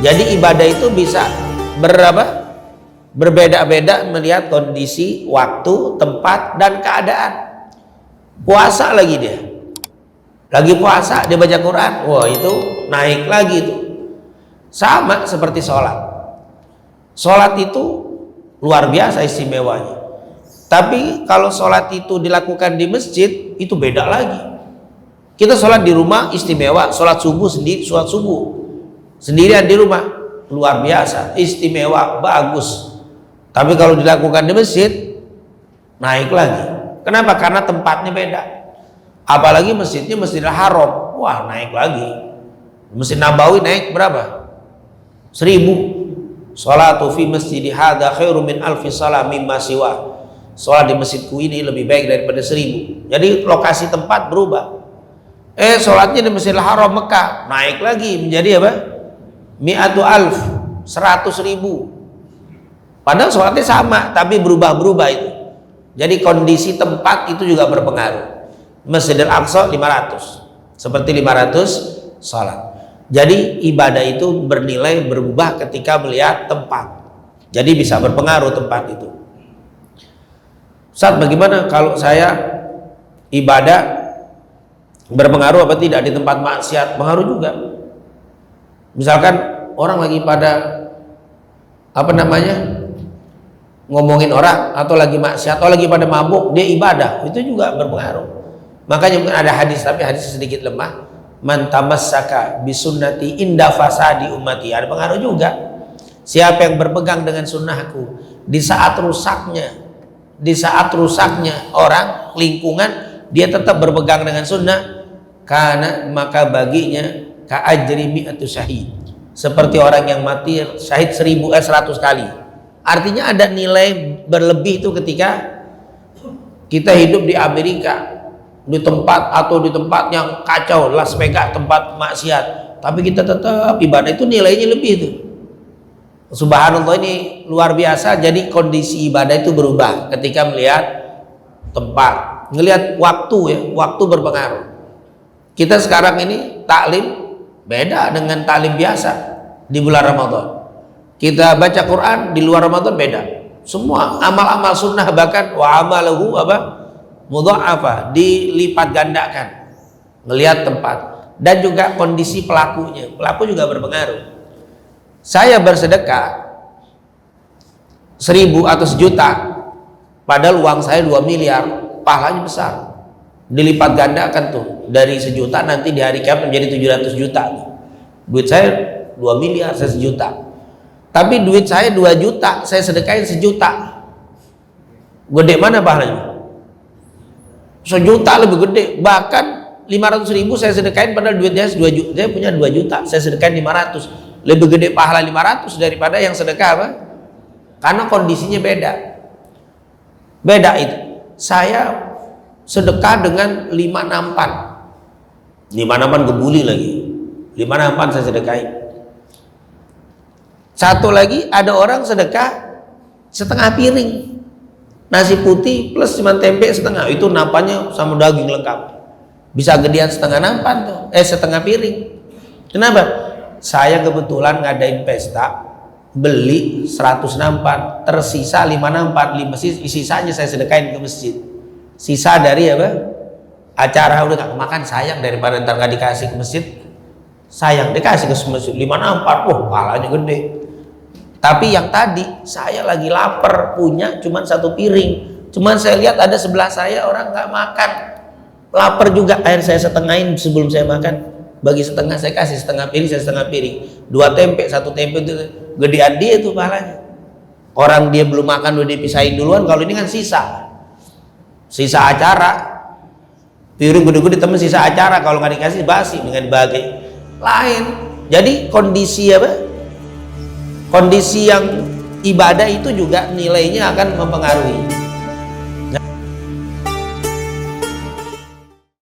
Jadi ibadah itu bisa berbeda-beda melihat kondisi, waktu, tempat, dan keadaan. Puasa lagi dia, lagi puasa dia baca Quran, wah itu naik lagi itu. Sama seperti sholat. Sholat itu luar biasa istimewanya. Tapi kalau sholat itu dilakukan di masjid, itu beda lagi. Kita sholat di rumah istimewa, sholat subuh sendiri, sholat subuh sendirian di rumah luar biasa, istimewa, bagus. Tapi kalau dilakukan di masjid, naik lagi. Kenapa? Karena tempatnya beda. Apalagi masjidnya Masjidil Haram, wah naik lagi. Masjid Nabawi naik berapa? 1000. Sholatu fi masjidi hadza khairu min alfi shalah mimma siwa. Sholat di masjidku ini lebih baik daripada 1000. Jadi lokasi tempat berubah. Sholatnya di Masjidil Haram Mekah naik lagi menjadi apa? Mi'atu alf, 100.000. Padahal sholatnya sama, tapi berubah-berubah itu. Jadi kondisi tempat itu juga berpengaruh. Masjidil Aqsa 500, seperti 500 sholat. Jadi ibadah itu bernilai berubah ketika melihat tempat. Jadi bisa berpengaruh tempat itu. Ustaz, bagaimana kalau saya ibadah berpengaruh apa tidak di tempat maksiat? Pengaruh juga. Misalkan orang lagi pada ngomongin orang, atau lagi maksiat, atau lagi pada mabuk, dia ibadah, itu juga berpengaruh. Makanya mungkin ada hadis, tapi hadis sedikit lemah. Man tamassaka bisunnati inda fasadi ummati, ada pengaruh juga. Siapa yang berpegang dengan sunnahku di saat rusaknya orang, lingkungan, dia tetap berpegang dengan sunnah, karena maka baginya ka ajri mi'atu syahid, seperti orang yang mati syahid 100 kali. Artinya ada nilai berlebih itu ketika kita hidup di Amerika, di tempat yang kacau, Las Vegas tempat maksiat, tapi kita tetap ibadah, itu nilainya lebih itu. Subhanallah, ini luar biasa. Jadi kondisi ibadah itu berubah ketika melihat tempat, melihat waktu ya, waktu berpengaruh. Kita sekarang ini taklim beda dengan taklim biasa di bulan Ramadan. Kita baca Quran di luar Ramadan beda. Semua amal-amal sunnah, bahkan wa amalahu mudha'afa, dilipat gandakan. Melihat tempat dan juga kondisi pelakunya. Pelaku juga berpengaruh. Saya bersedekah 1000 atau 1.000.000, padahal uang saya 2 miliar, pahalanya besar. Dilipat gandakan tuh, dari 1 juta nanti di hari kiamat menjadi 700 juta. Duit saya 2 miliar, saya 1 juta. Tapi duit saya 2 juta, saya sedekahin 1 juta. Gede mana pahalanya? 1 juta lebih gede. Bahkan 500.000 saya sedekahin, padahal duitnya 2 juta. Saya punya 2 juta, saya sedekahin 500. Lebih gede pahala 500 daripada yang sedekah apa? Karena kondisinya beda. Beda itu. Saya sedekah dengan 5 nampan. 5 nampan gebuli lagi. 5 nampan saya sedekahin. Satu lagi, ada orang sedekah setengah piring nasi putih plus cuma tempe setengah, itu nampannya sama daging lengkap, bisa gedean setengah nampan tuh, setengah piring. Kenapa? Saya kebetulan ngadain pesta, beli 100 nampan, tersisa 5 nampan, sisanya saya sedekahin ke masjid. Sisa dari apa? Acara udah gak makan, sayang, daripada ntar gak dikasih ke masjid, sayang, dikasih ke masjid 5 nampan, wah pahalanya gede. Tapi yang tadi saya lagi lapar, punya cuman 1 piring, cuman saya lihat ada sebelah saya orang nggak makan, lapar juga, air saya setengahin sebelum saya makan, bagi setengah, saya kasih setengah piring, saya setengah piring, 2 tempe, 1 tempe itu gedean dia itu pahalanya. Orang dia belum makan udah dipisahin duluan, kalau ini kan sisa acara, piring gede-gede temen sisa acara, kalau nggak dikasih basi dengan dibagi lain. Jadi kondisi apa? Kondisi yang ibadah itu juga nilainya akan mempengaruhi.